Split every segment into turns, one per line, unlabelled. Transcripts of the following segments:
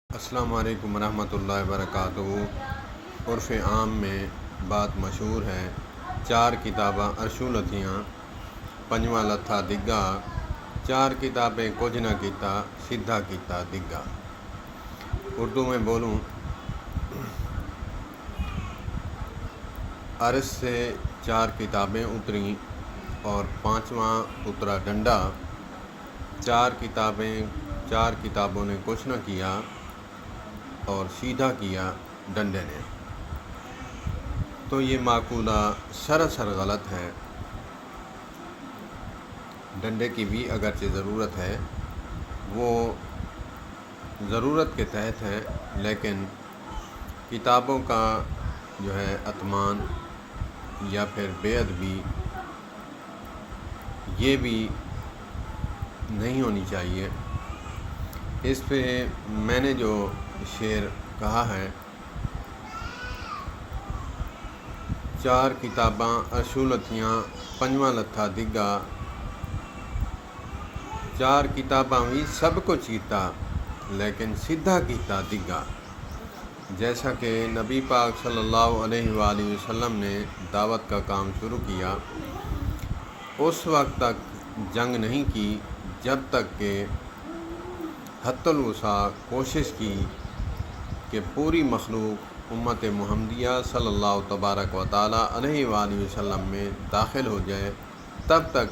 السلام علیکم ورحمۃ اللہ وبرکاتہ۔ عرف عام میں بات مشہور ہے، چار کتاباں ارشوں لتھیاں، پنجواں لتھا دگا، چار کتابیں کچھ نہ کیتا، سیدھا کیتا دگا۔ اردو میں بولوں، عرش سے چار کتابیں اتریں اور پانچواں اترا ڈنڈا۔ چار کتابوں نے کچھ نہ کیا اور سیدھا کیا ڈنڈے نے۔ تو یہ معقولہ سراسر غلط ہے۔ ڈنڈے کی بھی اگرچہ ضرورت ہے، وہ ضرورت کے تحت ہے، لیکن کتابوں کا جو ہے اطمان یا پھر بے ادبی یہ بھی نہیں ہونی چاہیے۔ اس پہ میں نے جو شعر کہا ہے، چار کتاباں ارشوں لتھیاں، پنجواں لتھا دگا، چار کتاباں بھی سب کچھ کیتا لیکن سیدھا کیتا دگا۔ جیسا کہ نبی پاک صلی اللہ علیہ وآلہ وسلم نے دعوت کا کام شروع کیا، اس وقت تک جنگ نہیں کی جب تک کہ حتی الوسع کوشش کی کہ پوری مخلوق امت محمدیہ صلی اللہ تبارک و تعالیٰ علیہ وآلہ وسلم میں داخل ہو جائے، تب تک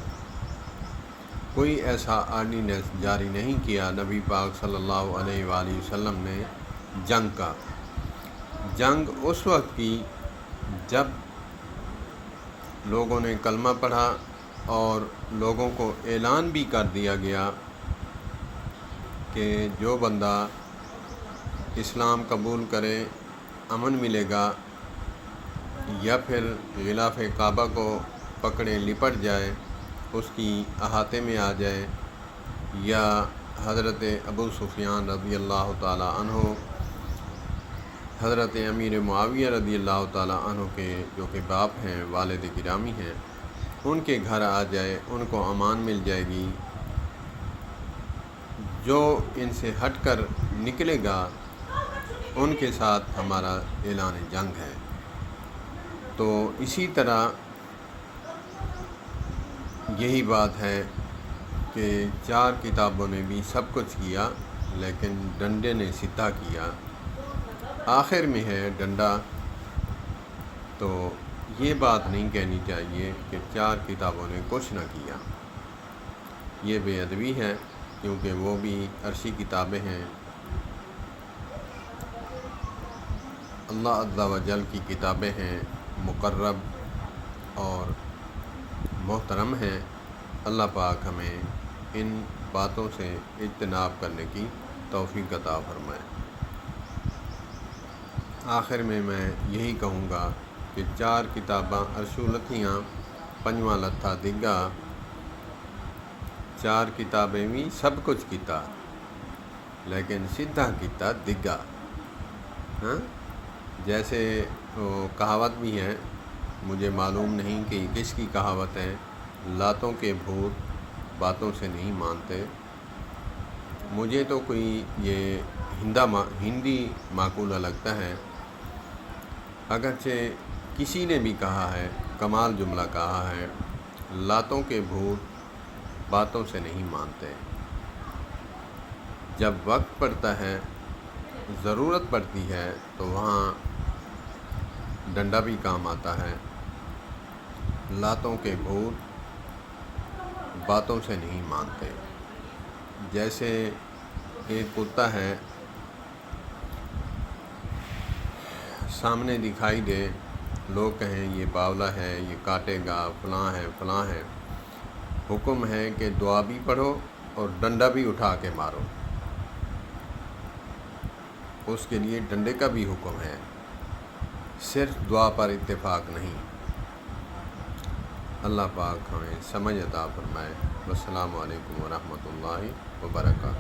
کوئی ایسا آرڈیننس جاری نہیں کیا نبی پاک صلی اللہ علیہ وآلہ وسلم نے جنگ کا۔ جنگ اس وقت کی جب لوگوں نے کلمہ پڑھا اور لوگوں کو اعلان بھی کر دیا گیا کہ جو بندہ اسلام قبول کرے امن ملے گا، یا پھر غلاف کعبہ کو پکڑے لپٹ جائے، اس کی احاطے میں آ جائے، یا حضرت ابو سفیان رضی اللہ تعالیٰ عنہ، حضرت امیر معاویہ رضی اللہ تعالیٰ عنہ کے جو کہ باپ ہیں، والد گرامی ہیں، ان کے گھر آ جائے، ان کو امان مل جائے گی۔ جو ان سے ہٹ کر نکلے گا ان کے ساتھ ہمارا اعلان جنگ ہے۔ تو اسی طرح یہی بات ہے کہ چار کتابوں نے بھی سب کچھ کیا لیکن ڈنڈے نے سیدھا کیا، آخر میں ہے ڈنڈا۔ تو یہ بات نہیں کہنی چاہیے کہ چار کتابوں نے کچھ نہ کیا، یہ بے ادبی ہے، کیونکہ وہ بھی عرشی کتابیں ہیں، اللہ عز و جل کی کتابیں ہیں، مقرب اور محترم ہیں۔ اللہ پاک ہمیں ان باتوں سے اجتناب کرنے کی توفیق عطا فرمائے۔ آخر میں یہی کہوں گا کہ چار کتاباں ارشوں لتھیاں، پنجواں لتھا دگا، چار کتابیں بھی سب کچھ کیتا لیکن سیدھا کیتا دگا۔ جیسے کہاوت بھی ہے، مجھے معلوم نہیں کہ کس کی کہاوت ہے، لاتوں کے بھوت باتوں سے نہیں مانتے۔ مجھے تو کوئی یہ ہندی معقولہ لگتا ہے، اگرچہ کسی نے بھی کہا ہے، کمال جملہ کہا ہے، لاتوں کے بھوت باتوں سے نہیں مانتے۔ جب وقت پڑتا ہے، ضرورت پڑتی ہے، تو وہاں ڈنڈا بھی کام آتا ہے۔ لاتوں کے بھوت باتوں سے نہیں مانتے۔ جیسے ایک کتا ہے، سامنے دکھائی دے، لوگ کہیں یہ باولا ہے، یہ کاٹے گا، فلاں ہے فلاں ہے، حکم ہے کہ دعا بھی پڑھو اور ڈنڈا بھی اٹھا کے مارو۔ اس کے لیے ڈنڈے کا بھی حکم ہے، صرف دعا پر اتفاق نہیں۔ اللہ پاک ہمیں سمجھ عطا فرمائے۔ السلام علیکم ورحمۃ اللہ وبرکاتہ۔